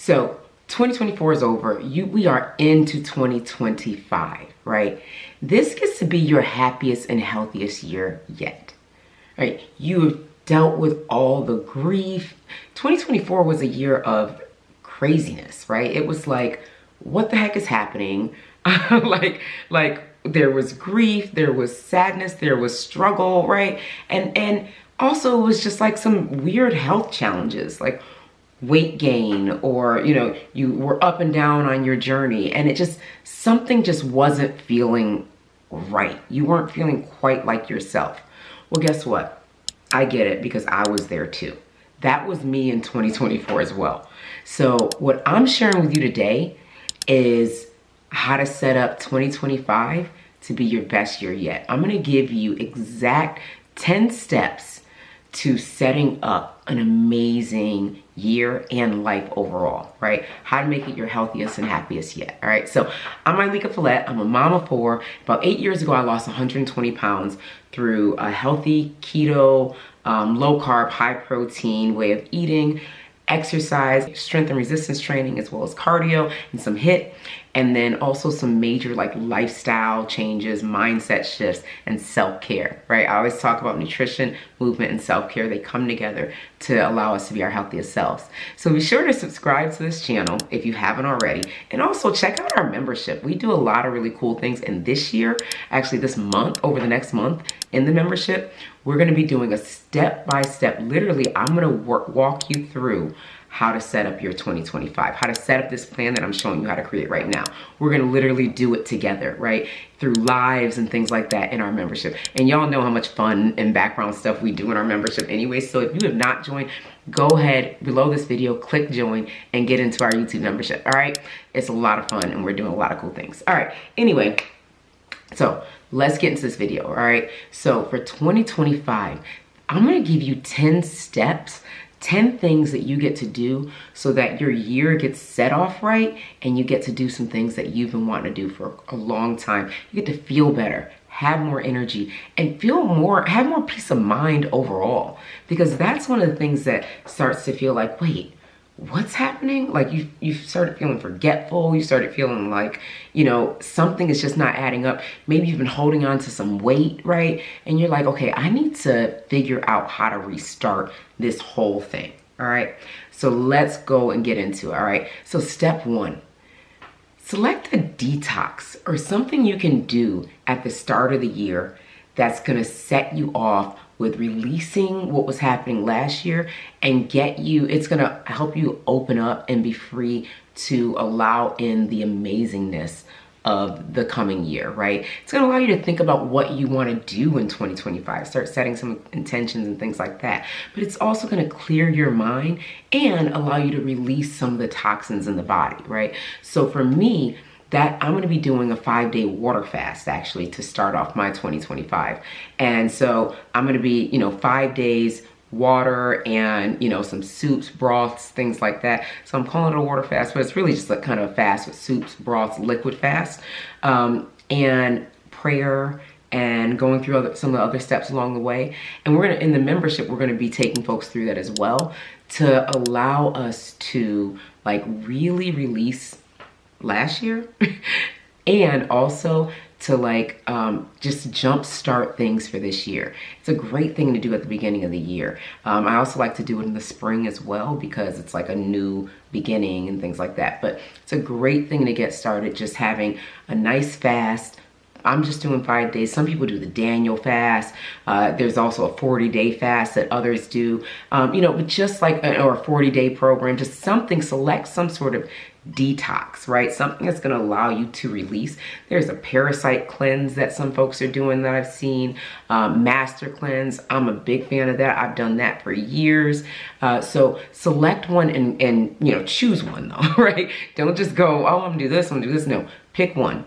So 2024 is over. We are into 2025, right? This gets to be your happiest and healthiest year yet, right? You have dealt with all the grief. 2024 was a year of craziness, right? It was like, what the heck is happening? like there was grief, there was sadness, there was struggle, right? And also it was just like some weird health challenges, like weight gain, or you were up and down on your journey, and something just wasn't feeling right. You weren't feeling quite like yourself. Well, guess what? I get it, because I was there too. That was me in 2024 as well. So what I'm sharing with you today is how to set up 2025 to be your best year yet. I'm gonna give you exact 10 steps to setting up an amazing year and life overall, right? How to make it your healthiest and happiest yet, all right? So I'm Myleka Follette. I'm a mom of 4. About 8 years ago, I lost 120 pounds through a healthy keto, low carb, high protein way of eating, exercise, strength and resistance training, as well as cardio and some HIIT, and then also some major like lifestyle changes, mindset shifts, and self-care, right? I always talk about nutrition, movement, and self-care. They come together to allow us to be our healthiest selves. So be sure to subscribe to this channel if you haven't already, and also check out our membership. We do a lot of really cool things, and this year, actually this month, over the next month in the membership, we're gonna be doing a step-by-step, literally, I'm gonna walk you through how to set up your 2025, how to set up this plan that I'm showing you how to create right now. We're gonna literally do it together, right? Through lives and things like that in our membership. And y'all know how much fun and background stuff we do in our membership anyway. So if you have not joined, go ahead below this video, click join, and get into our YouTube membership, all right? It's a lot of fun, and we're doing a lot of cool things. All right, anyway, so let's get into this video, all right? So for 2025, I'm gonna give you 10 steps, 10 things that you get to do so that your year gets set off right, and you get to do some things that you've been wanting to do for a long time. You get to feel better, have more energy, and have more peace of mind overall. Because that's one of the things that starts to feel like, wait, what's happening? Like you started feeling forgetful. You started feeling like, something is just not adding up. Maybe you've been holding on to some weight, right? And you're like, okay, I need to figure out how to restart this whole thing, all right? So let's go and get into it, all right? So step 1, select a detox or something you can do at the start of the year that's gonna set you off with releasing what was happening last year, and it's gonna help you open up and be free to allow in the amazingness of the coming year, right? It's gonna allow you to think about what you wanna do in 2025, start setting some intentions and things like that. But it's also gonna clear your mind and allow you to release some of the toxins in the body, right? So for me, I'm gonna be doing a 5-day water fast actually to start off my 2025. And so I'm gonna be, 5 days water and, some soups, broths, things like that. So I'm calling it a water fast, but it's really just a kind of a fast with soups, broths, liquid fast, and prayer, and going through some of the other steps along the way. And in the membership, we're gonna be taking folks through that as well to allow us to like really release last year and also to like just jumpstart things for this year. It's a great thing to do at the beginning of the year. I also like to do it in the spring as well, because it's like a new beginning and things like that. But it's a great thing to get started, just having a nice fast. I'm just doing 5 days. Some people do the Daniel fast. There's also a 40-day fast that others do. But just like, or a 40-day program, just select some sort of detox, right? Something that's gonna allow you to release. There's a parasite cleanse that some folks are doing that I've seen, master cleanse. I'm a big fan of that. I've done that for years. So select one and choose one though, right? Don't just go, oh, I'm gonna do this, I'm gonna do this. No, pick one.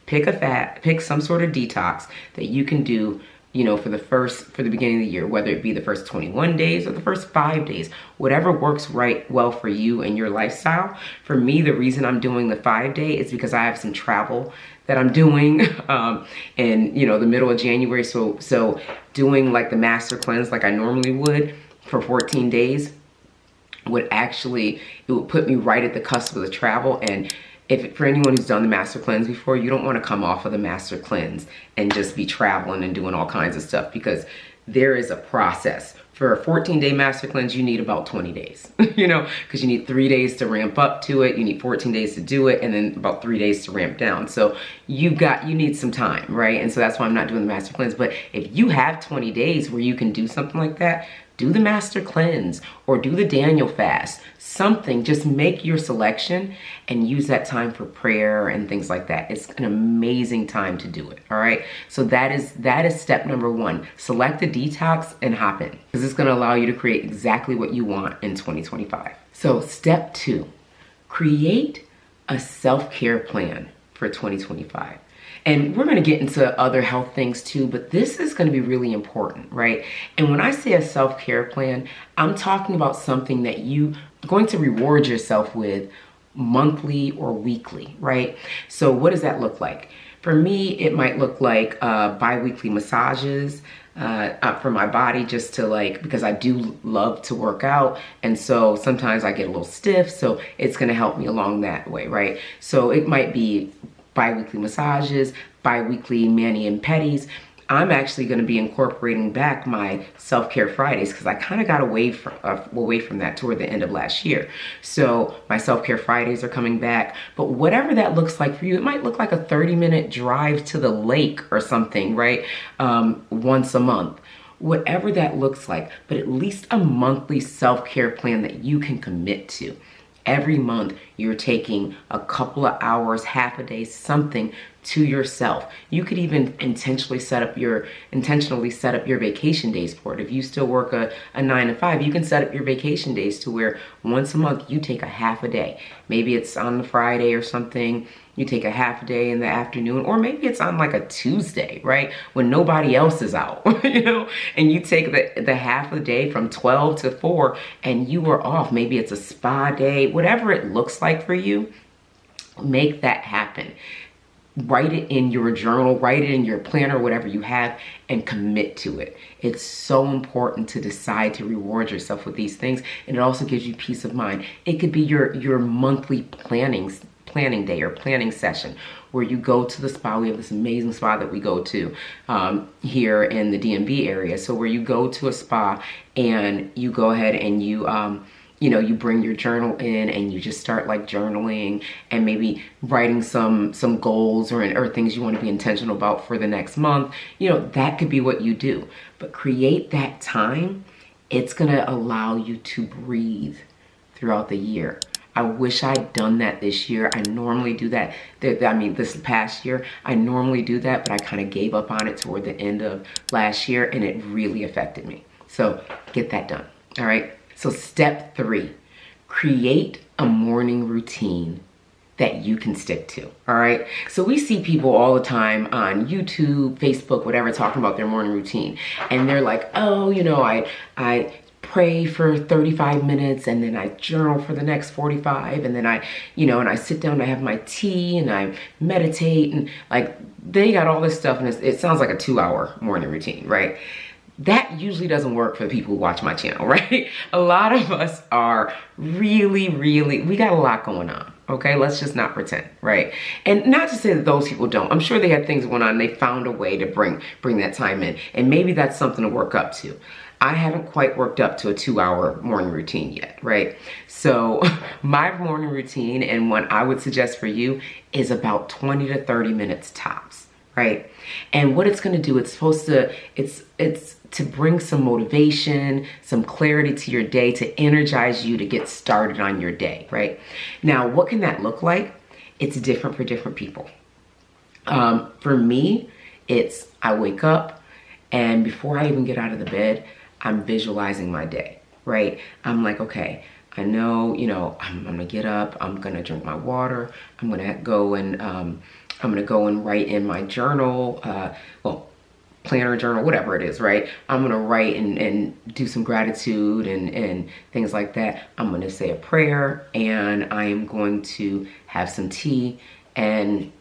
Pick some sort of detox that you can do, for the beginning of the year, whether it be the first 21 days or the first 5 days, whatever works well for you and your lifestyle. For me, the reason I'm doing the 5-day is because I have some travel that I'm doing in, the middle of January. So doing like the master cleanse like I normally would for 14 days, it would put me right at the cusp of the travel. And for anyone who's done the master cleanse before, you don't want to come off of the master cleanse and just be traveling and doing all kinds of stuff, because there is a process. For a 14-day master cleanse, you need about 20 days, you know, because you need 3 days to ramp up to it. You need 14 days to do it, and then about 3 days to ramp down. So you need some time, right? And so that's why I'm not doing the master cleanse. But if you have 20 days where you can do something like that, do the master cleanse or do the Daniel fast, something. Just make your selection and use that time for prayer and things like that. It's an amazing time to do it. All right. So that is step number one. Select a detox and hop in, because it's going to allow you to create exactly what you want in 2025. So step two, create a self-care plan for 2025. And we're going to get into other health things too, but this is going to be really important, right? And when I say a self-care plan, I'm talking about something that you are going to reward yourself with monthly or weekly, right? So what does that look like? For me, it might look like bi-weekly massages for my body, just to because I do love to work out. And so sometimes I get a little stiff, so it's going to help me along that way, right? So it might be bi-weekly massages, bi-weekly mani and pedis. I'm actually going to be incorporating back my self-care Fridays, because I kind of got away from that toward the end of last year. So my self-care Fridays are coming back. But whatever that looks like for you, it might look like a 30-minute drive to the lake or something, right? Once a month. Whatever that looks like, but at least a monthly self-care plan that you can commit to. Every month, you're taking a couple of hours, half a day, something to yourself. You could even intentionally set up your vacation days for it. If you still work a 9 to 5, you can set up your vacation days to where once a month you take a half a day. Maybe it's on the Friday or something. You take a half a day in the afternoon, or maybe it's on like a Tuesday, right? When nobody else is out, you know, and you take the half a day from 12 to 4 and you are off. Maybe it's a spa day, whatever it looks like for you, make that happen. Write it in your journal, write it in your planner, whatever you have, and commit to it. It's so important to decide to reward yourself with these things. And it also gives you peace of mind. It could be your monthly planning day or planning session where you go to the spa. We have this amazing spa that we go to here in the DMV area. So where you go to a spa and you go ahead and you bring your journal in and you just start journaling and maybe writing some goals or things you want to be intentional about for the next month. That could be what you do. But create that time. It's going to allow you to breathe throughout the year. I wish I'd done that this year. I normally do that. This past year, I normally do that, but I kind of gave up on it toward the end of last year, and it really affected me. So get that done. All right. So step 3, create a morning routine that you can stick to. All right. So we see people all the time on YouTube, Facebook, whatever, talking about their morning routine. And they're like, oh, I pray for 35 minutes and then I journal for the next 45. And then I sit down, I have my tea and I meditate, and they got all this stuff. And it sounds like a 2-hour morning routine, right? That usually doesn't work for the people who watch my channel, right? A lot of us are really, we got a lot going on. Okay, let's just not pretend, right? And not to say that those people don't. I'm sure they had things going on and they found a way to bring that time in. And maybe that's something to work up to. I haven't quite worked up to a 2-hour morning routine yet, right? So my morning routine, and what I would suggest for you, is about 20 to 30 minutes tops, right? And what it's going to do, it's to bring some motivation, some clarity to your day, to energize you to get started on your day, right? Now, what can that look like? It's different for different people. For me, I wake up, and before I even get out of the bed, I'm visualizing my day, right? I'm like, okay, I know, I'm gonna get up, I'm gonna drink my water, I'm gonna go and write in my journal, planner, journal, whatever it is, right? I'm gonna write and do some gratitude and things like that. I'm gonna say a prayer, and I am going to have some tea, and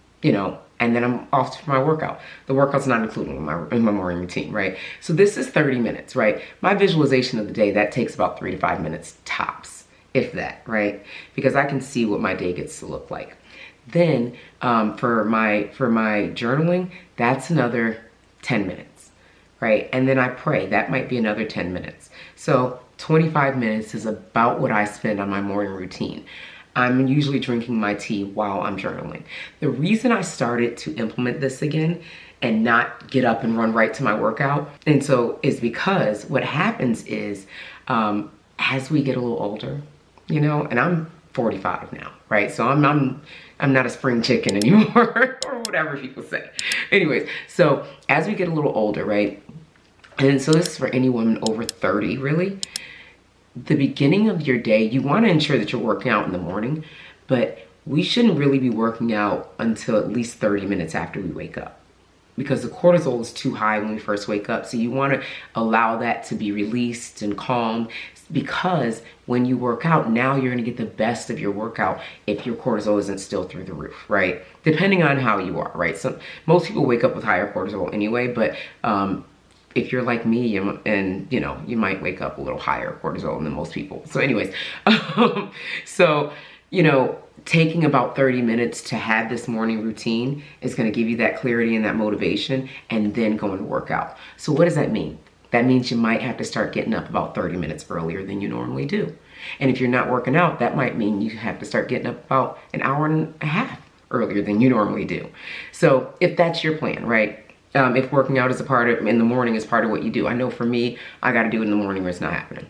and then I'm off for my workout. The workout's not included in my morning routine, right? So this is 30 minutes, right? My visualization of the day, that takes about 3 to 5 minutes tops. if that, right? Because I can see what my day gets to look like. Then for my journaling, that's another 10 minutes, right? And then I pray, that might be another 10 minutes. So 25 minutes is about what I spend on my morning routine. I'm usually drinking my tea while I'm journaling. The reason I started to implement this again and not get up and run right to my workout, and so is because what happens is as we get a little older, you know, and I'm 45 now, right? So I'm not a spring chicken anymore or whatever people say. Anyways, so as we get a little older, right? And so this is for any woman over 30, really. The beginning of your day, you want to ensure that you're working out in the morning, but we shouldn't really be working out until at least 30 minutes after we wake up, because the cortisol is too high when we first wake up. So you want to allow that to be released and calm, because when you work out, now you're going to get the best of your workout if your cortisol isn't still through the roof, right? Depending on how you are, right? So most people wake up with higher cortisol anyway, but if you're like me and you know, you might wake up a little higher cortisol than most people. So anyways, so, you know, taking about 30 minutes to have this morning routine is going to give you that clarity and that motivation, and then going to work out. So what does that mean? That means you might have to start getting up about 30 minutes earlier than you normally do. And if you're not working out, that might mean you have to start getting up about an hour and a half earlier than you normally do. So if that's your plan, right? If working out is a part of, in the morning is part of what you do. I know for me, I got to do it in the morning or it's not happening.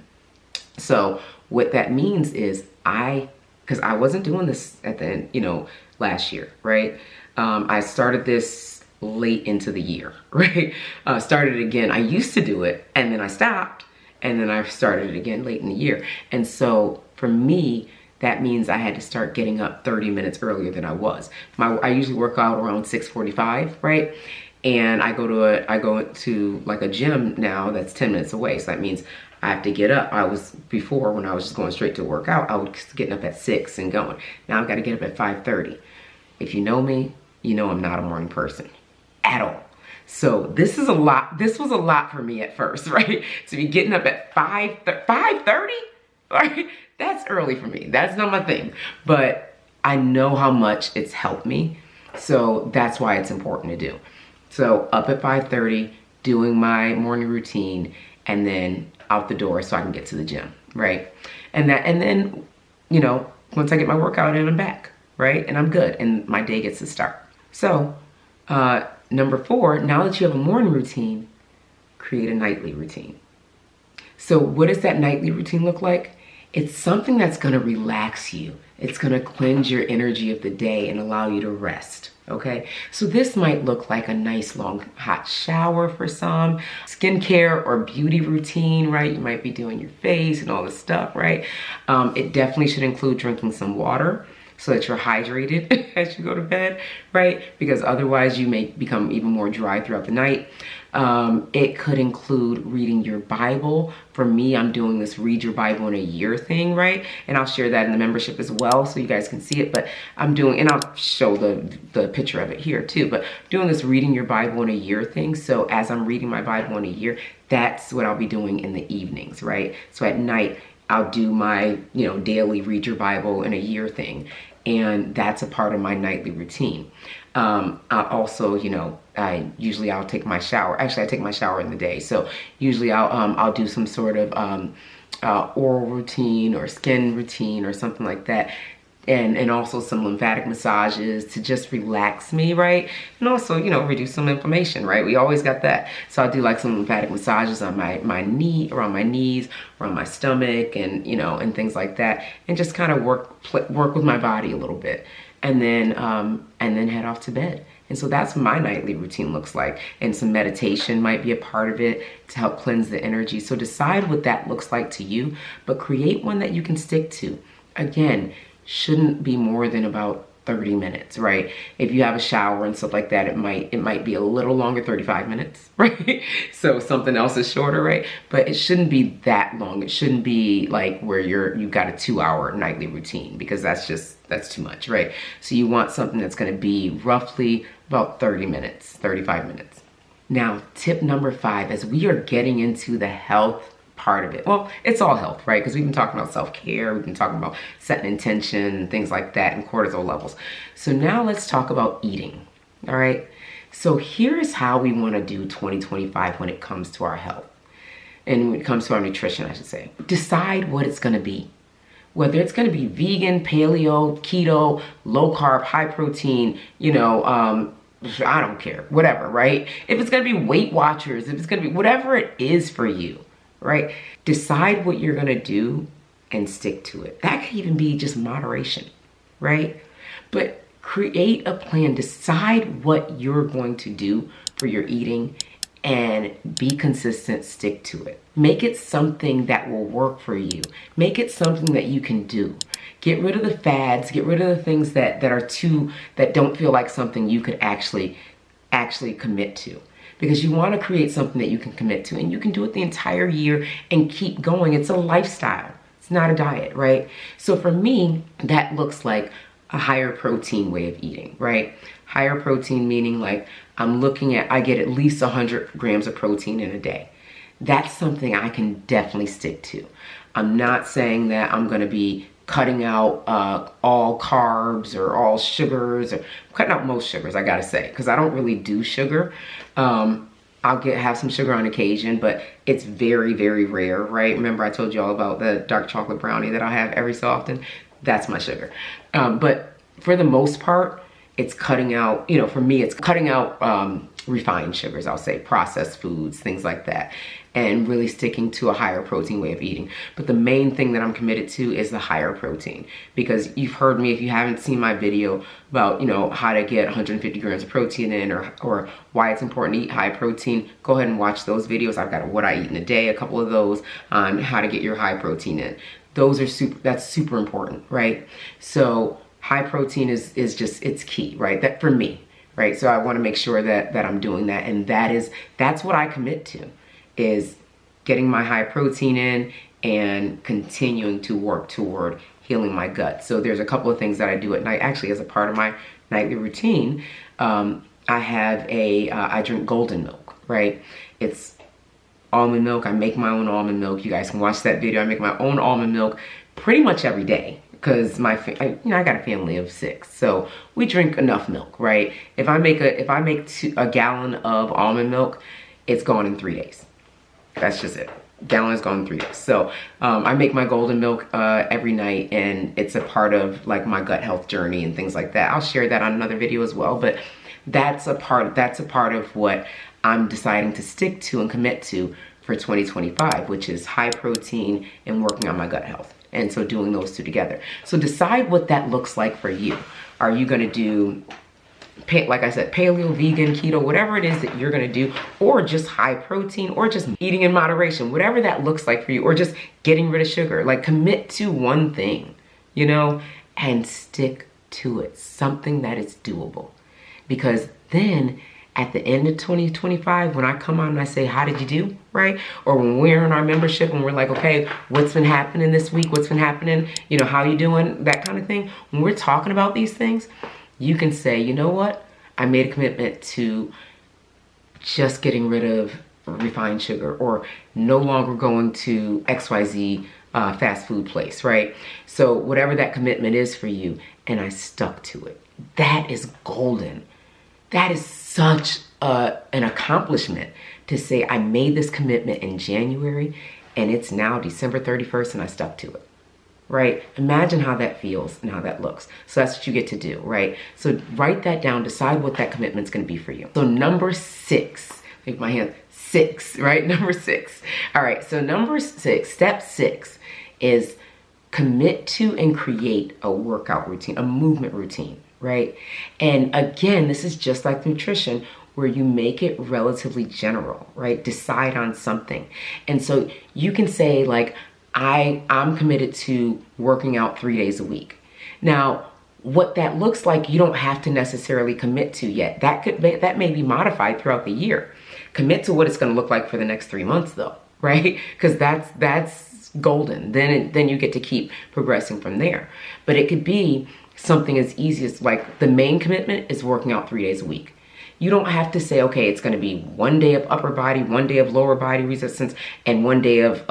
So what that means is because I wasn't doing this at the end, you know, last year, right? I started this late into the year, right? Started it again. I used to do it and then I stopped, and then I started it again late in the year. And so for me, that means I had to start getting up 30 minutes earlier than I was. I usually work out around 6:45, right? And I go to like a gym now that's 10 minutes away. So that means I have to get up. Before, when I was just going straight to work out, I was getting up at 6 and going. Now I've got to get up at 5:30. If you know me, you know I'm not a morning person at all. So this is a lot. This was a lot for me at first, right? To be getting up at 5:30, right? That's early for me. That's not my thing. But I know how much it's helped me. So that's why it's important to do. So up at 5:30, doing my morning routine, and then out the door so I can get to the gym, right? And then, you know, once I get my workout in, I'm back, right? And I'm good, and my day gets to start. So number 4, now that you have a morning routine, create a nightly routine. So what does that nightly routine look like? It's something that's gonna relax you. It's gonna cleanse your energy of the day and allow you to rest, okay? So this might look like a nice long hot shower for some, skincare or beauty routine, right? You might be doing your face and all this stuff, right? It definitely should include drinking some water so that you're hydrated as you go to bed, right? Because otherwise you may become even more dry throughout the night. It could include reading your Bible. For me, I'm doing this read your Bible in a year thing, right? And I'll share that in the membership as well so you guys can see it. But I'm doing, and I'll show the picture of it here too, but doing this reading your Bible in a year thing. So as I'm reading my Bible in a year, that's what I'll be doing in the evenings, right? So at night, I'll do my, you know, daily read your Bible in a year thing. And that's a part of my nightly routine. I also, you know, I'll take my shower. Actually, I take my shower in the day. So usually I'll do some sort of oral routine or skin routine or something like that. And also some lymphatic massages to just relax me, right? And also, you know, reduce some inflammation, right? We always got that. So I'll do like some lymphatic massages on my knee, around my knees, around my stomach, and, you know, and things like that. And just kind of work with my body a little bit. And then head off to bed. And so that's what my nightly routine looks like. And some meditation might be a part of it to help cleanse the energy. So decide what that looks like to you, but create one that you can stick to. Again, shouldn't be more than about 30 minutes, right? If you have a shower and stuff like that, it might be a little longer, 35 minutes, right? So something else is shorter, right? But it shouldn't be that long. It shouldn't be like where you've got a 2-hour nightly routine, because that's too much, right? So you want something that's gonna be roughly about 30 minutes, 35 minutes. Now, tip number 5, as we are getting into the health part of it. Well, it's all health, right? Because we've been talking about self-care, we've been talking about setting intention and things like that and cortisol levels. So now let's talk about eating, all right? So here's how we want to do 2025 when it comes to our health and when it comes to our nutrition, I should say. Decide what it's going to be. Whether it's going to be vegan, paleo, keto, low carb, high protein, I don't care, whatever, right? If it's going to be Weight Watchers, if it's going to be whatever it is for you, right? Decide what you're going to do and stick to it. That could even be just moderation, right? But create a plan. Decide what you're going to do for your eating and be consistent, stick to it. Make it something that will work for you. Make it something that you can do. Get rid of the fads, get rid of the things that don't feel like something you could actually commit to. Because you want to create something that you can commit to, and you can do it the entire year and keep going. It's a lifestyle. It's not a diet, right? So for me, that looks like a higher protein way of eating, right? Higher protein meaning like I get at least 100 grams of protein in a day. That's something I can definitely stick to. I'm not saying that I'm going to be cutting out all carbs or all sugars, or cutting out most sugars, I gotta say, because I don't really do sugar. I'll have some sugar on occasion, but it's very, very rare, right? Remember I told you all about the dark chocolate brownie that I have every so often? That's my sugar. But for the most part, it's cutting out, for me, it's cutting out refined sugars, I'll say, processed foods, things like that, and really sticking to a higher protein way of eating. But the main thing that I'm committed to is the higher protein, because you've heard me, if you haven't seen my video about, how to get 150 grams of protein in, or why it's important to eat high protein, go ahead and watch those videos. I've got what I eat in a day, a couple of those on how to get your high protein in. That's super important, right? So high protein is just, it's key, right? That for me, right? So I want to make sure that I'm doing that. And that's what I commit to, is getting my high protein in and continuing to work toward healing my gut. So there's a couple of things that I do at night. Actually, as a part of my nightly routine, I drink golden milk, right? It's almond milk. I make my own almond milk. You guys can watch that video. I make my own almond milk pretty much every day, because I got a family of 6, so we drink enough milk, right? If I make a gallon of almond milk, it's gone in 3 days. That's just it. Gallon is gone in 3 days. So I make my golden milk every night, and it's a part of like my gut health journey and things like that. I'll share that on another video as well, but that's a part of what I'm deciding to stick to and commit to for 2025, which is high protein and working on my gut health. And so doing those two together. So decide what that looks like for you. Are you going to do, like I said, paleo, vegan, keto, whatever it is that you're going to do, or just high protein, or just eating in moderation, whatever that looks like for you, or just getting rid of sugar. Like, commit to one thing, and stick to it. Something that is doable. Because then at the end of 2025, when I come on and I say, how did you do, right? Or when we're in our membership and we're like, okay, what's been happening this week? What's been happening? How you doing? That kind of thing. When we're talking about these things, you can say, you know what? I made a commitment to just getting rid of refined sugar, or no longer going to XYZ fast food place, right? So whatever that commitment is for you, and I stuck to it. That is golden. That is such an accomplishment, to say I made this commitment in January and it's now December 31st and I stuck to it, right? Imagine how that feels and how that looks. So that's what you get to do, right? So write that down, decide what that commitment's gonna be for you. So number 6, make my hand 6, right? Number 6. All right, so number 6, step 6 is commit to and create a workout routine, a movement routine. Right? And again, this is just like nutrition, where you make it relatively general, right? Decide on something. And so you can say, like, I'm committed to working out 3 days a week. Now, what that looks like, you don't have to necessarily commit to yet. That may be modified throughout the year. Commit to what it's going to look like for the next 3 months, though, right? Because that's golden. Then you get to keep progressing from there. But it could be something as easy as, like, the main commitment is working out 3 days a week. You don't have to say, okay, it's going to be 1 day of upper body, 1 day of lower body resistance, and 1 day of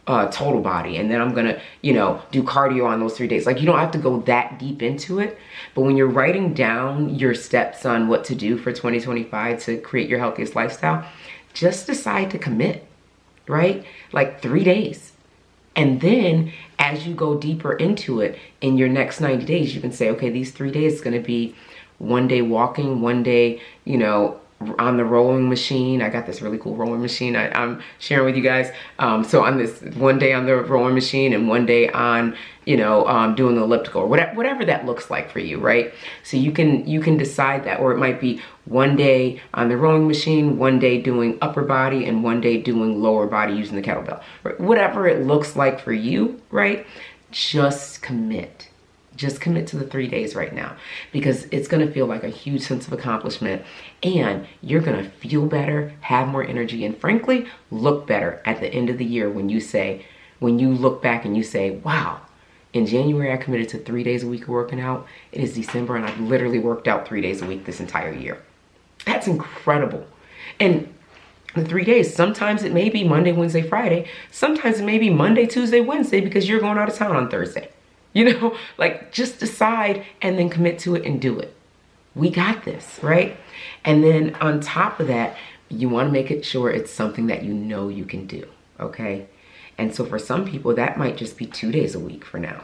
total body. And then I'm going to, do cardio on those 3 days. Like, you don't have to go that deep into it. But when you're writing down your steps on what to do for 2025 to create your healthiest lifestyle, just decide to commit, right? Like 3 days. And then as you go deeper into it in your next 90 days, you can say, okay, these 3 days is going to be 1 day walking, 1 day, on the rowing machine. I got this really cool rowing machine I'm sharing with you guys. So on this 1 day on the rowing machine and 1 day on, doing the elliptical, or whatever that looks like for you, right? So you can decide that, or it might be 1 day on the rowing machine, 1 day doing upper body, and 1 day doing lower body using the kettlebell, right? Whatever it looks like for you, right? Just commit. Just commit to the 3 days right now, because it's going to feel like a huge sense of accomplishment, and you're going to feel better, have more energy, and frankly, look better at the end of the year when you look back and you say, wow, in January, I committed to 3 days a week of working out. It is December, and I've literally worked out 3 days a week this entire year. That's incredible. And the 3 days, sometimes it may be Monday, Wednesday, Friday. Sometimes it may be Monday, Tuesday, Wednesday, because you're going out of town on Thursday. Like, just decide and then commit to it and do it. We got this, right? And then on top of that, you want to make it sure it's something that you can do, okay? And so for some people, that might just be 2 days a week for now,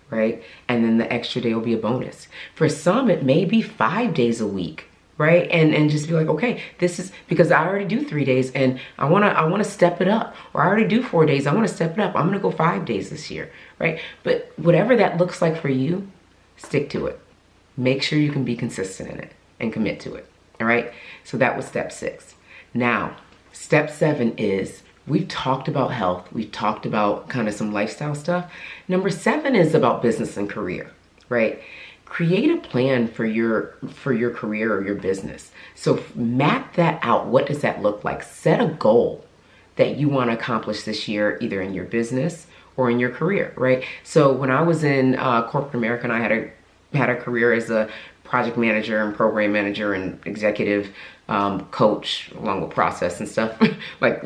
right? And then the extra day will be a bonus. For some, it may be 5 days a week, right? And just be like, okay, this is because I already do 3 days and I wanna step it up. Or I already do 4 days, I wanna step it up. I'm gonna go 5 days this year, right? But whatever that looks like for you, stick to it. Make sure you can be consistent in it and commit to it, all right? So that was step 6. Now, step 7 is, we've talked about health. We've talked about kind of some lifestyle stuff. Number 7 is about business and career, right? Create a plan for your career or your business. So map that out. What does that look like? Set a goal that you want to accomplish this year, either in your business or in your career, right? So when I was in corporate America, and I had a career as a project manager and program manager and executive coach, along with process and stuff, like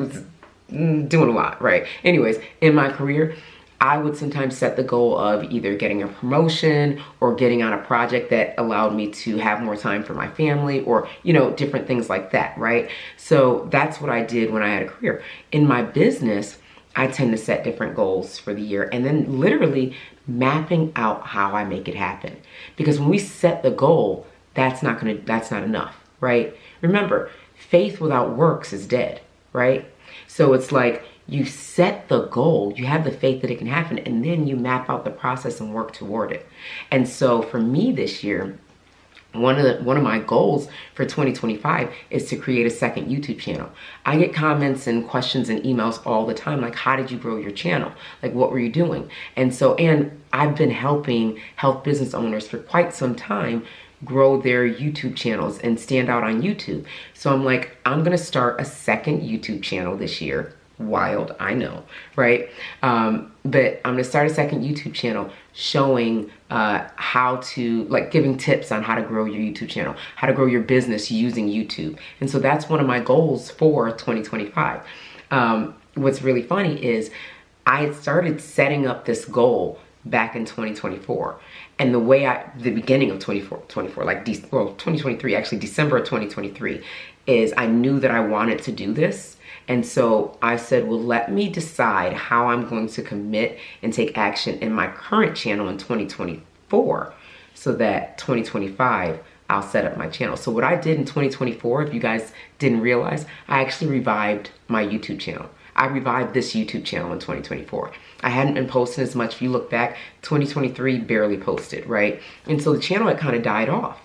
doing a lot, right? Anyways, in my career, I would sometimes set the goal of either getting a promotion or getting on a project that allowed me to have more time for my family, or, different things like that, right? So that's what I did when I had a career. In my business, I tend to set different goals for the year and then literally mapping out how I make it happen. Because when we set the goal, that's not enough, right? Remember, faith without works is dead, right? So it's like, you set the goal, you have the faith that it can happen, and then you map out the process and work toward it. And so for me this year, one of my goals for 2025 is to create a second YouTube channel. I get comments and questions and emails all the time, like, how did you grow your channel? Like, what were you doing? And I've been helping health business owners for quite some time grow their YouTube channels and stand out on YouTube. So I'm like, I'm gonna start a second YouTube channel this year. Wild, I know, right? But I'm gonna start a second YouTube channel showing how to, like, giving tips on how to grow your YouTube channel, how to grow your business using YouTube. And so that's one of my goals for 2025. What's really funny is I had started setting up this goal back in 2024. And the beginning of 2023, actually December of 2023, is I knew that I wanted to do this. And so I said, well, let me decide how I'm going to commit and take action in my current channel in 2024 so that 2025, I'll set up my channel. So what I did in 2024, if you guys didn't realize, I actually revived my YouTube channel. I revived this YouTube channel in 2024. I hadn't been posting as much. If you look back, 2023 barely posted, right? And so the channel had kind of died off.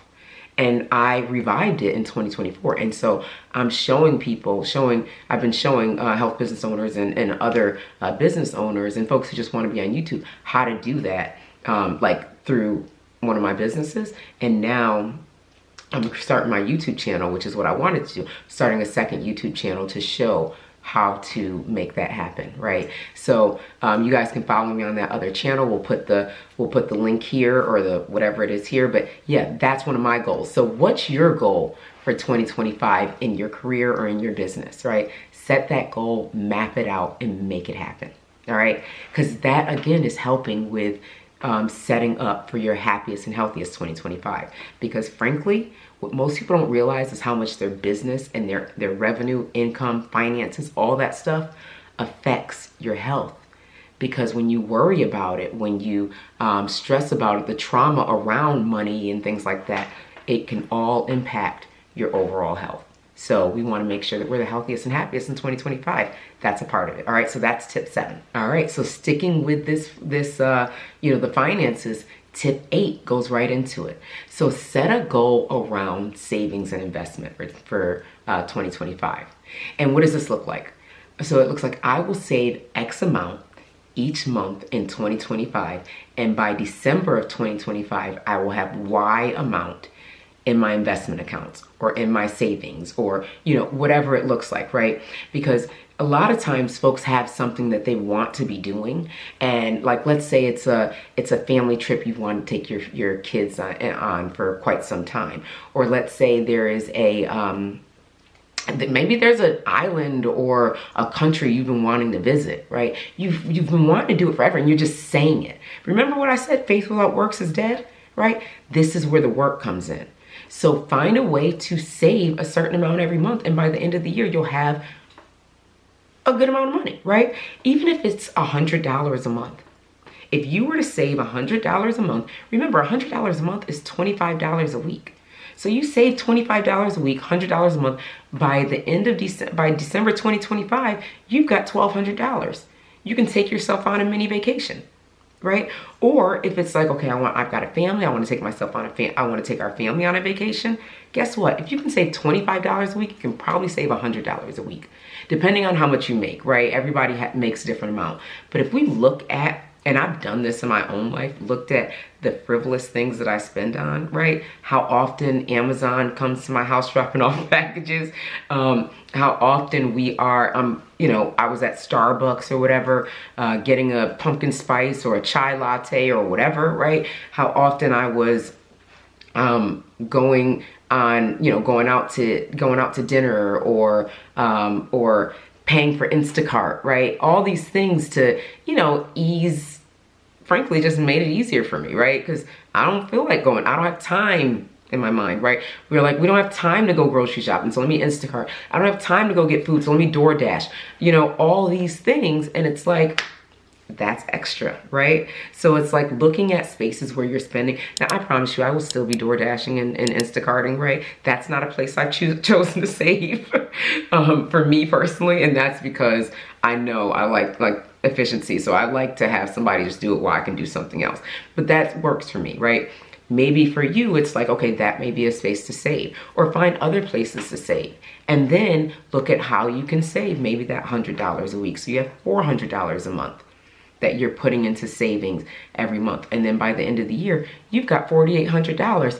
And I revived it in 2024. And so I'm showing people, I've been showing health business owners and other business owners and folks who just want to be on YouTube how to do that, like through one of my businesses. And now I'm starting my YouTube channel, which is what I wanted to do, starting a second YouTube channel to show how to make that happen, right? So you guys can follow me on that other channel. We'll put the link here, or the whatever it is here. But yeah, that's one of my goals. So what's your goal for 2025 in your career or in your business, right? Set that goal, map it out, and make it happen. All right, because that again is helping with setting up for your happiest and healthiest 2025. Because frankly, what most people don't realize is how much their business and their revenue, income, finances, all that stuff affects your health. Because when you worry about it, when you stress about it, the trauma around money and things like that, it can all impact your overall health. So we want to make sure that we're the healthiest and happiest in 2025. That's a part of it. All right, so that's tip 7. All right, so sticking with this the finances, tip 8 goes right into it. So set a goal around savings and investment for 2025. And what does this look like? So it looks like I will save X amount each month in 2025, and by December of 2025, I will have Y amount in my investment accounts or in my savings, or whatever it looks like, right? Because a lot of times folks have something that they want to be doing, and like let's say it's a family trip you want to take your kids on for quite some time, or let's say there is maybe there's an island or a country you've been wanting to visit, right? You've been wanting to do it forever, and you're just saying it. Remember what I said? Faith without works is dead, right? This is where the work comes in. So find a way to save a certain amount every month, and by the end of the year, you'll have a good amount of money, right? Even if it's $100 a month. If you were to save $100 a month, remember $100 a month is $25 a week. So you save $25 a week, $100 a month. By the end of December 2025, you've got $1,200. You can take yourself on a mini vacation, right? Or if it's like, okay, I've got a family, I want to take our family on a vacation. Guess what? If you can save $25 a week, you can probably save $100 a week, depending on how much you make, right? Everybody makes a different amount. But if we look at, and I've done this in my own life, looked at the frivolous things that I spend on, right? How often Amazon comes to my house dropping off packages, how often we are, I was at Starbucks or whatever, getting a pumpkin spice or a chai latte or whatever, right? How often I was going out to dinner, or paying for Instacart, right? All these things to, ease, frankly, just made it easier for me, right? Because I don't feel like going, I don't have time in my mind, right? We're like, we don't have time to go grocery shopping, so let me Instacart. I don't have time to go get food, so let me DoorDash. All these things, and it's like, that's extra, right? So it's like looking at spaces where you're spending. Now, I promise you, I will still be door dashing and Instacarting, right? That's not a place I've chosen to save for me personally. And that's because I know I like efficiency. So I like to have somebody just do it while I can do something else. But that works for me, right? Maybe for you, it's like, okay, that may be a space to save, or find other places to save. And then look at how you can save maybe that $100 a week. So you have $400 a month that you're putting into savings every month. And then by the end of the year, you've got $4,800.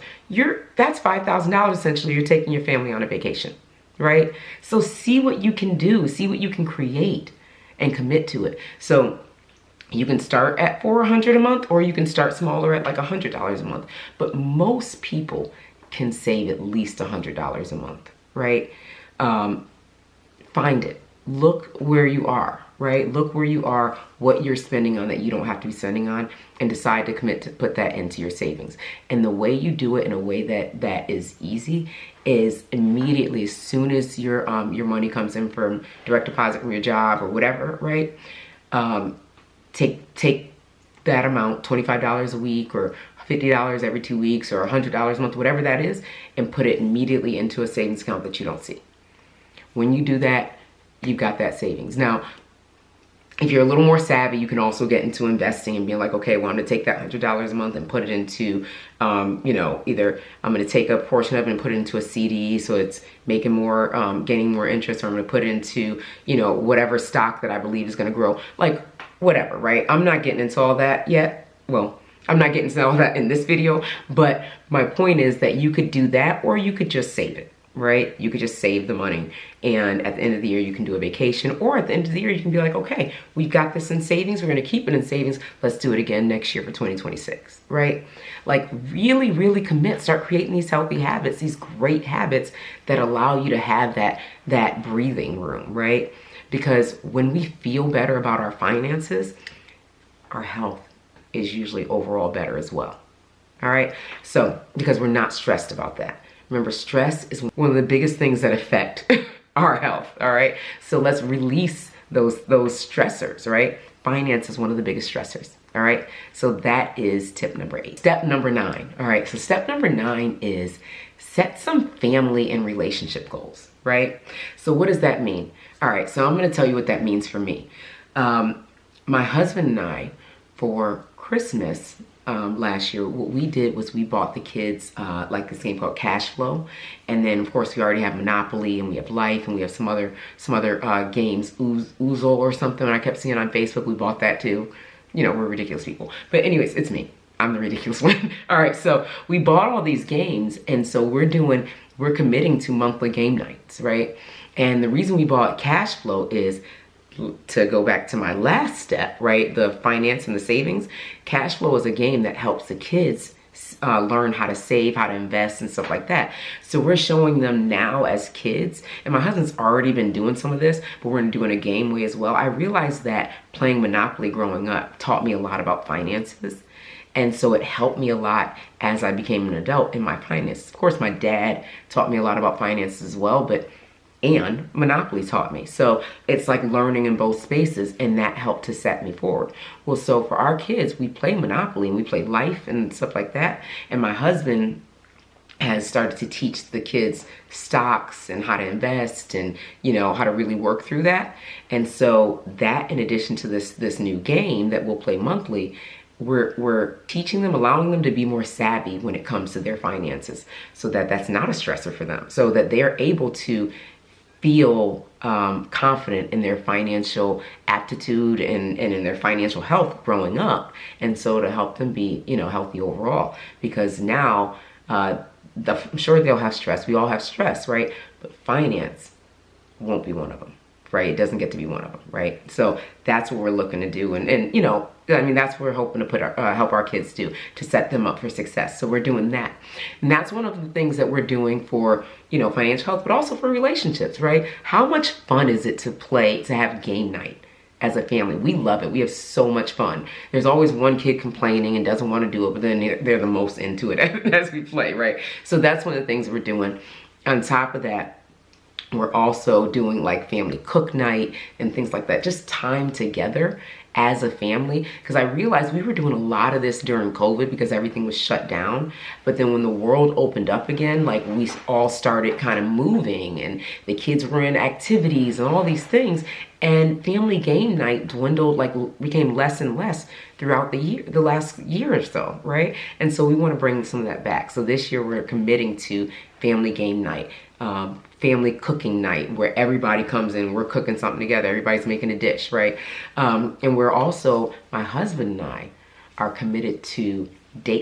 That's $5,000 essentially. You're taking your family on a vacation, right? So see what you can do, see what you can create and commit to it. So you can start at $400 a month, or you can start smaller at like $100 a month. But most people can save at least $100 a month, right? Find it. Look where you are, right? Look where you are, what you're spending on that you don't have to be spending on, and decide to commit to put that into your savings. And the way you do it in a way that is easy is immediately, as soon as your money comes in from direct deposit from your job or whatever, right? Take that amount, $25 a week or $50 every 2 weeks or $100 a month, whatever that is, and put it immediately into a savings account that you don't see. When you do that, you've got that savings. Now, if you're a little more savvy, you can also get into investing and being like, okay, well, I'm going to take that $100 a month and put it into, either I'm going to take a portion of it and put it into a CD so it's making more, gaining more interest, or I'm going to put it into, whatever stock that I believe is going to grow, like whatever, right? I'm not getting into all that yet. Well, I'm not getting into all that in this video, but my point is that you could do that, or you could just save it, right? You could just save the money. And at the end of the year, you can do a vacation, or at the end of the year, you can be like, okay, we got this in savings. We're going to keep it in savings. Let's do it again next year for 2026, right? Like really, really commit, start creating these healthy habits, these great habits that allow you to have that breathing room, right? Because when we feel better about our finances, our health is usually overall better as well. All right. So because we're not stressed about that. Remember, stress is one of the biggest things that affect our health. All right. So let's release those stressors, right? Finance is one of the biggest stressors. All right. So that is tip number 8. Step number 9. All right. So step number 9 is set some family and relationship goals, right? So what does that mean? All right. So I'm going to tell you what that means for me. My husband and I, for Christmas, last year, what we did was we bought the kids like this game called Cash Flow, and then of course we already have Monopoly and we have Life and we have some other games, Oozle or something. I kept seeing on Facebook. We bought that too. You know, we're ridiculous people. But anyways, it's me. I'm the ridiculous one. All right, so we bought all these games, and so we're committing to monthly game nights, right? And the reason we bought Cash Flow is, to go back to my last step, right? The finance and the savings. Cash Flow is a game that helps the kids learn how to save, how to invest and stuff like that. So we're showing them now as kids, and my husband's already been doing some of this, but we're doing a game way as well. I realized that playing Monopoly growing up taught me a lot about finances. And so it helped me a lot as I became an adult in my finances. Of course, my dad taught me a lot about finances as well, and Monopoly taught me. So it's like learning in both spaces, and that helped to set me forward. Well, so for our kids, we play Monopoly and we play Life and stuff like that. And my husband has started to teach the kids stocks and how to invest and, you know, how to really work through that. And so that, in addition to this new game that we'll play monthly, we're teaching them, allowing them to be more savvy when it comes to their finances, so that that's not a stressor for them, so that they're able to feel confident in their financial aptitude and in their financial health growing up. And so to help them be, you know, healthy overall, because now I'm sure they'll have stress. We all have stress, right? But finance won't be one of them, right? It doesn't get to be one of them, right? So that's what we're looking to do. And you know, I mean, that's what we're hoping to put help our kids do, to set them up for success. So we're doing that. And that's one of the things that we're doing for, you know, financial health, but also for relationships, right? How much fun is it to have game night as a family? We love it. We have so much fun. There's always one kid complaining and doesn't want to do it, but then they're the most into it as we play, right? So that's one of the things we're doing. On top of that, we're also doing like family cook night and things like that, just time together as a family. Because I realized we were doing a lot of this during COVID because everything was shut down. But then when the world opened up again, like we all started kind of moving and the kids were in activities and all these things. And family game night dwindled, like became less and less throughout the last year or so, right? And so we want to bring some of that back. So this year we're committing to family game night, family cooking night, where everybody comes in, we're cooking something together, everybody's making a dish, right? And we're also, my husband and I are committed to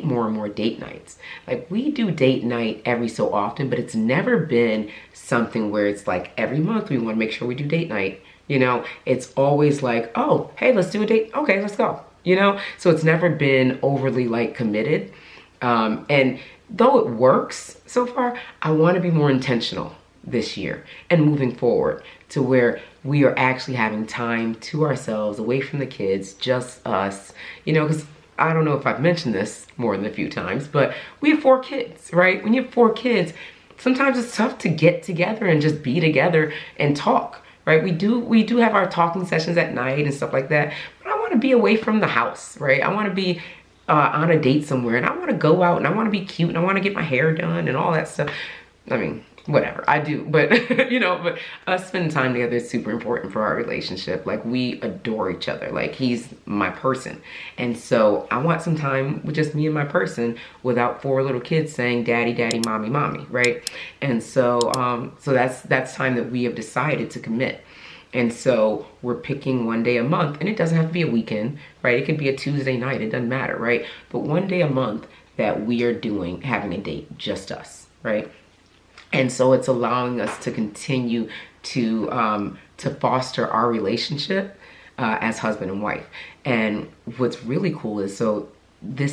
more and more date nights. Like we do date night every so often, but it's never been something where it's like every month we want to make sure we do date night. You know, it's always like, oh, hey, let's do a date. Okay, let's go. You know, so it's never been overly like committed. And though it works so far, I want to be more intentional this year and moving forward to where we are actually having time to ourselves, away from the kids, just us, you know, because I don't know if I've mentioned this more than a few times, but we have 4 kids, right? When you have 4 kids, sometimes it's tough to get together and just be together and talk. Right, we do have our talking sessions at night and stuff like that, but I want to be away from the house, right? I want to be on a date somewhere, and I want to go out, and I want to be cute, and I want to get my hair done and all that stuff. I mean, whatever, I do, but you know, but us spending time together is super important for our relationship. Like we adore each other, like he's my person. And so I want some time with just me and my person without 4 little kids saying daddy, daddy, mommy, mommy, right? And so so that's time that we have decided to commit. And so we're picking one day a month, and it doesn't have to be a weekend, right? It could be a Tuesday night, it doesn't matter, right? But one day a month that we are having a date, just us, right? And so it's allowing us to continue to foster our relationship as husband and wife. And what's really cool is, so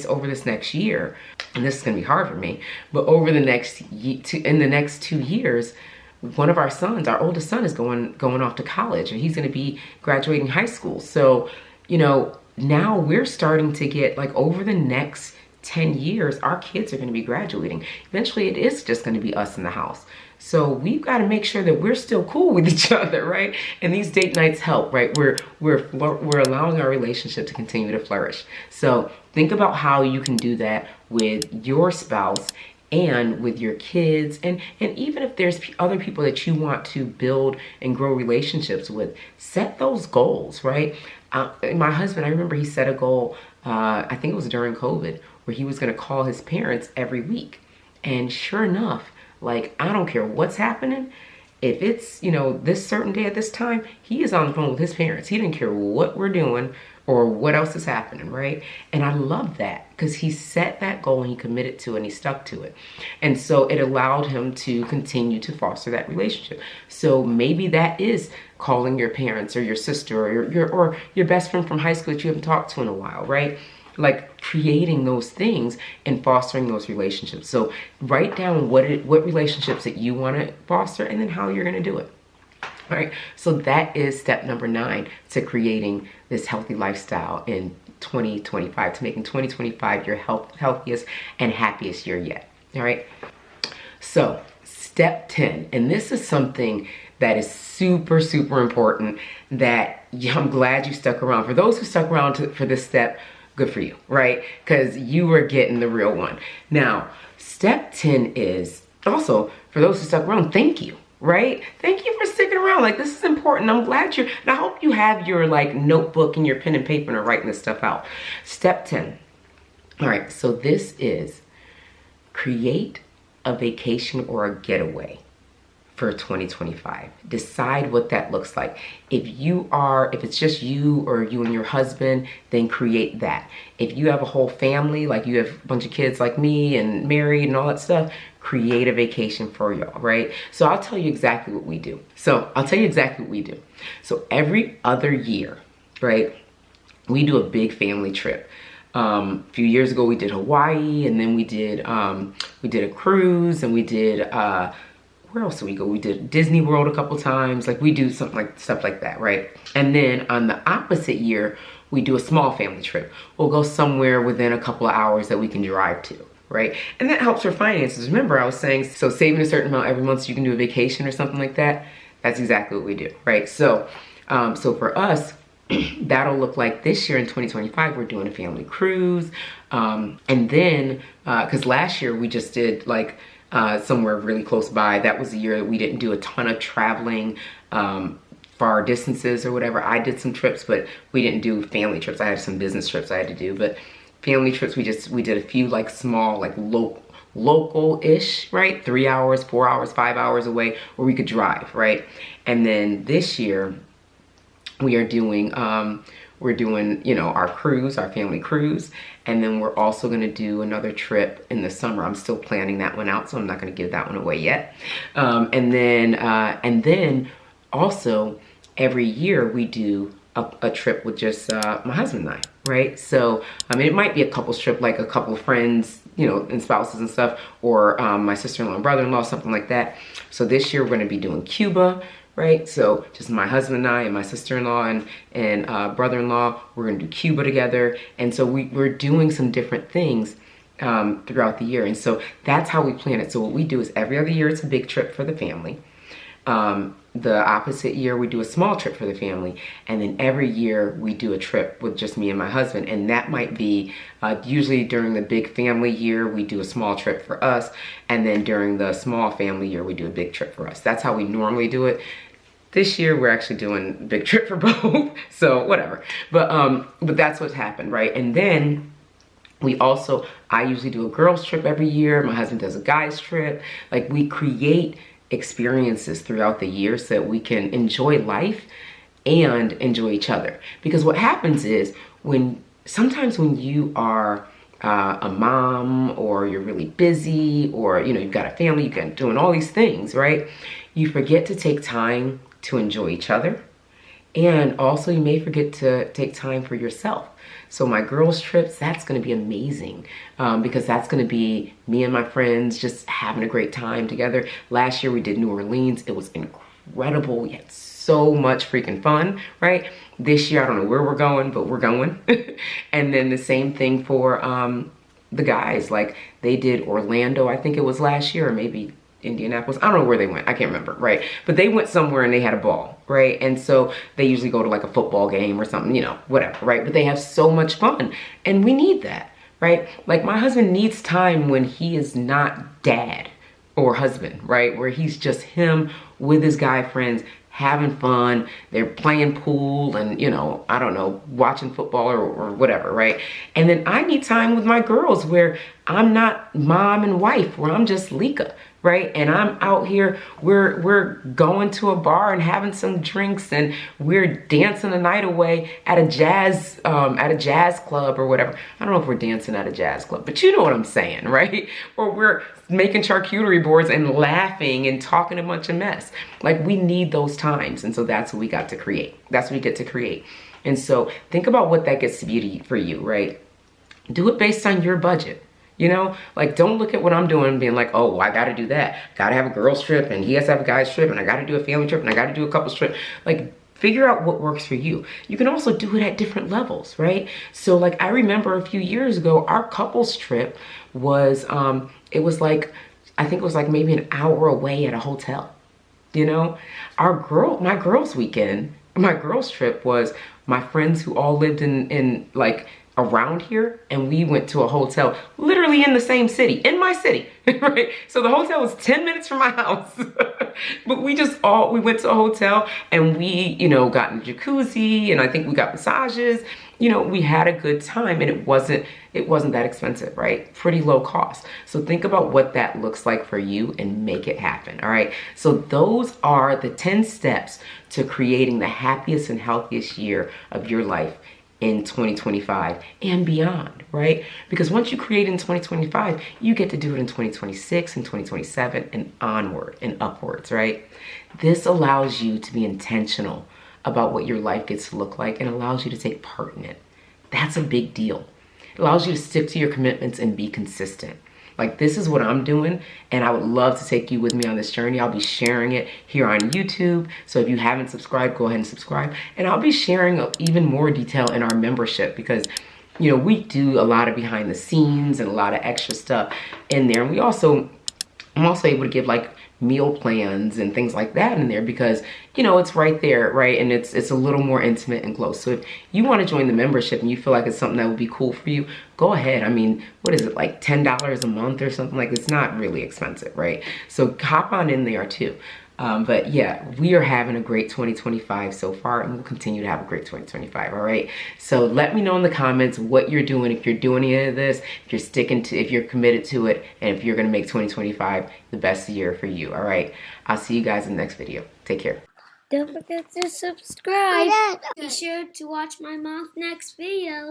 over this next year, and this is going to be hard for me, but over the next in the next 2 years, one of our sons, our oldest son, is going off to college, and he's going to be graduating high school. So, you know, now we're starting to get, like, over the next 10 years, our kids are going to be graduating. Eventually, it is just going to be us in the house. So we've got to make sure that we're still cool with each other, right? And these date nights help, right? We're allowing our relationship to continue to flourish. So think about how you can do that with your spouse and with your kids, and even if there's other people that you want to build and grow relationships with, set those goals, right? My husband, I remember he set a goal, I think it was during COVID, where he was going to call his parents every week. And sure enough, like, I don't care what's happening, if it's, you know, this certain day at this time, he is on the phone with his parents. He didn't care what we're doing or what else is happening, right? And I love that, because he set that goal and he committed to it and he stuck to it. And so it allowed him to continue to foster that relationship. So maybe that is calling your parents or your sister or your best friend from high school that you haven't talked to in a while, right? Like, creating those things and fostering those relationships. So write down what relationships that you want to foster, and then how you're going to do it. All right, so that is step number 9 to creating this healthy lifestyle in 2025, to making 2025 your healthiest and happiest year yet. All right, so step 10, and this is something that is super, super important, that I'm glad you stuck around. For those who stuck around for this step, good for you, right? Because you were getting the real one. Now, step 10 is also, for those who stuck around, thank you. Right? Thank you for sticking around. Like, this is important. I'm glad and I hope you have your, like, notebook and your pen and paper and are writing this stuff out. Step 10. All right, so this is create a vacation or a getaway for 2025. Decide what that looks like. If it's just you or you and your husband, then create that. If you have a whole family, like you have a bunch of kids like me and married and all that stuff, create a vacation for y'all, right? So I'll tell you exactly what we do. So every other year, right, we do a big family trip. A few years ago, we did Hawaii, and then we did a cruise, and we did, where else did we go? We did Disney World a couple times. Like, we do stuff like that, right? And then on the opposite year, we do a small family trip. We'll go somewhere within a couple of hours that we can drive to, right? And that helps for finances. Remember, I was saying, so saving a certain amount every month so you can do a vacation or something like that. That's exactly what we do, right? So, so for us, that'll look like this year in 2025, we're doing a family cruise. And then, because last year we just did, like, somewhere really close by. That was the year that we didn't do a ton of traveling far distances or whatever. I did some trips, but we didn't do family trips. I had some business trips I had to do, but family trips, we did a few, like, small, like, local-ish, right? 3 hours, 4 hours, 5 hours away where we could drive, right? And then this year we are doing, you know, our cruise, our family cruise. And then we're also going to do another trip in the summer. I'm still planning that one out, so I'm not going to give that one away yet. And then also every year we do a trip with just my husband and I, right? So, I mean, it might be a couples trip, like a couple of friends, you know, and spouses and stuff, or my sister-in-law and brother-in-law, something like that. So this year we're going to be doing Cuba, right? So just my husband and I and my sister-in-law and brother-in-law, we're going to do Cuba together. And so we're doing some different things throughout the year. And so that's how we plan it. So what we do is every other year, it's a big trip for the family. The opposite year, we do a small trip for the family. And then every year we do a trip with just me and my husband. And that might be, usually during the big family year, we do a small trip for us. And then during the small family year, we do a big trip for us. That's how we normally do it. This year, we're actually doing a big trip for both. So whatever. But that's what's happened, right? And then I usually do a girls trip every year. My husband does a guys trip. Like, we create experiences throughout the year so that we can enjoy life and enjoy each other. Because what happens is sometimes when you are a mom, or you're really busy, or you've got a family, you've got doing all these things, right? You forget to take time to enjoy each other. And also you may forget to take time for yourself. So my girls' trips, that's gonna be amazing because that's gonna be me and my friends just having a great time together. Last year we did New Orleans. It was incredible. We had so much freaking fun, right? This year, I don't know where we're going, but we're going. And then the same thing for the guys. Like they did Orlando, I think it was last year, or maybe Indianapolis. I don't know where they went. I can't remember, right? But they went somewhere and they had a ball, right? And so they usually go to like a football game or something, whatever, right? But they have so much fun, and we need that, right? Like my husband needs time when he is not dad or husband, right? Where he's just him with his guy friends having fun. They're playing pool and, I don't know, watching football or whatever, right? And then I need time with my girls where I'm not mom and wife, where I'm just Lika, right? And I'm out here, we're going to a bar and having some drinks, and we're dancing a night away at a jazz club or whatever. I don't know if we're dancing at a jazz club, but you know what I'm saying, right? Or we're making charcuterie boards and laughing and talking a bunch of mess. Like we need those times. And so that's what we got to create. That's what we get to create. And so think about what that gets to be for you, right? Do it based on your budget. Like don't look at what I'm doing and being like, oh, well, I got to do that. Got to have a girl's trip, and he has to have a guy's trip, and I got to do a family trip, and I got to do a couple's trip. Like figure out what works for you. You can also do it at different levels, right? So like I remember a few years ago, our couple's trip was, it was like, I think it was like maybe an hour away at a hotel. My girls' weekend, my girls' trip was my friends who all lived in like around here, and we went to a hotel literally in the same city, in my city, right? So the hotel was 10 minutes from my house. But we went to a hotel, and we, got in the jacuzzi, and I think we got massages. We had a good time, and it wasn't that expensive, right? Pretty low cost. So think about what that looks like for you and make it happen, all right? So those are the 10 steps to creating the happiest and healthiest year of your life in 2025 and beyond, right? Because once you create in 2025, you get to do it in 2026 and 2027 and onward and upwards, right? This allows you to be intentional about what your life gets to look like and allows you to take part in it. That's a big deal. It allows you to stick to your commitments and be consistent. Like this is what I'm doing, and I would love to take you with me on this journey. I'll be sharing it here on YouTube. So if you haven't subscribed, go ahead and subscribe. And I'll be sharing even more detail in our membership because, we do a lot of behind the scenes and a lot of extra stuff in there. And I'm also able to give like meal plans and things like that in there because, it's right there, right? And it's a little more intimate and close. So if you want to join the membership and you feel like it's something that would be cool for you, go ahead. I mean, what is it, like $10 a month or something? Like it's not really expensive, right? So hop on in there too. But yeah, we are having a great 2025 so far, and we'll continue to have a great 2025, all right? So let me know in the comments what you're doing, if you're doing any of this, if you're committed to it, and if you're gonna make 2025 the best year for you, all right? I'll see you guys in the next video. Take care. Don't forget to subscribe. Be sure to watch my mom's next video.